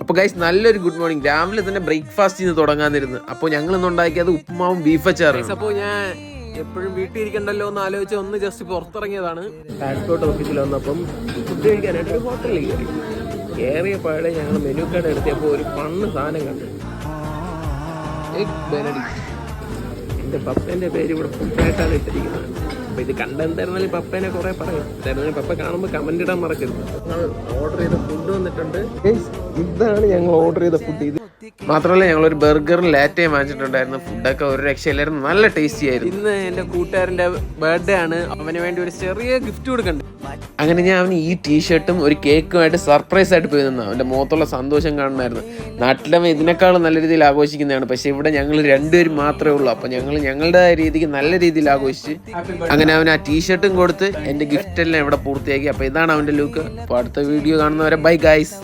അപ്പോൾ ഗൈസ് നല്ലൊരു good morning. രാവിലെ തന്നെ ബ്രേക്ക്ഫാസ്റ്റ് ചെയ്ത് തുടങ്ങാനിരുന്നു. അപ്പോൾ ഞങ്ങൾ ഇന്ന് ഉണ്ടാക്കിയത് ഉപ്പുമാവും ബീഫ് അച്ചാറും. അപ്പോൾ ഞാൻ എപ്പോഴും വീട്ടിൽ ഇരിക്കണ്ടല്ലോ എന്ന് ആലോചിച്ച് ഒന്ന് ജസ്റ്റ് പുറത്തിറങ്ങിയതാണ്. പാസ്പോർട്ട് ഓഫീസിൽ വന്നപ്പം ഫുഡ് കഴിക്കാനായിട്ട് ഒരു ഹോട്ടലിൽ കയറി. കയറിയപ്പോഴേ ഞങ്ങൾ മെനു കാർഡ് എടുത്തപ്പോൾ ഒരു പണ്ണ് സാധനം കണ്ടു. Egg Benedict. എൻ്റെ പപ്പേൻ്റെ പേര് ഇവിടെ ഫുഡായിട്ടാണ് ഇട്ടിരിക്കുന്നത്. അപ്പോൾ ഇത് കണ്ടെന്തായിരുന്നാലും പപ്പേനെ കുറേ പറയും. എന്തായിരുന്നാലും പപ്പ കാണുമ്പോൾ കമൻ്റ് ഇടാൻ മറക്കരുത്. ഞങ്ങൾ ഓർഡർ ചെയ്ത ഫുഡ് വന്നിട്ടുണ്ട്. ഇതാണ് ഞങ്ങൾ ഓർഡർ ചെയ്ത ഫുഡ്. ഇത് മാത്രമല്ല ഞങ്ങളൊരു ബർഗറും ലാറ്റയും വാങ്ങിച്ചിട്ടുണ്ടായിരുന്നു. ഫുഡൊക്കെ ഒരു രക്ഷയില്ലായിരുന്നു, നല്ല ടേസ്റ്റി ആയിരുന്നു. ഇന്ന് എൻ്റെ കൂട്ടുകാരൻ്റെ ബർത്ത്ഡേ ആണ്. അവന് വേണ്ടി ഒരു ചെറിയ ഗിഫ്റ്റ് കൊടുക്കണ്ട്. അങ്ങനെ ഞാൻ അവന് ഈ ടീഷർട്ടും ഒരു കേക്കുമായിട്ട് സർപ്രൈസ് ആയിട്ട് പോയി നിന്നു. അവൻ്റെ മുഖത്തുള്ള സന്തോഷം കാണണമായിരുന്നു. നാട്ടിലവൻ ഇതിനേക്കാളും നല്ല രീതിയിൽ ആഘോഷിക്കുന്നതാണ്. പക്ഷേ ഇവിടെ ഞങ്ങൾ രണ്ടുപേരും മാത്രമേ ഉള്ളൂ. അപ്പോൾ ഞങ്ങൾ ഞങ്ങളുടെ രീതിക്ക് നല്ല രീതിയിൽ ആഘോഷിച്ച് അങ്ങനെ അവൻ ആ ടീഷർട്ടും കൊടുത്ത് എൻ്റെ ഗിഫ്റ്റ് എല്ലാം ഇവിടെ പൂർത്തിയാക്കി. അപ്പോൾ ഇതാണ് അവൻ്റെ ലുക്ക്. അപ്പോൾ അടുത്ത വീഡിയോ കാണുന്നവരെ ബൈ ഗൈസ്.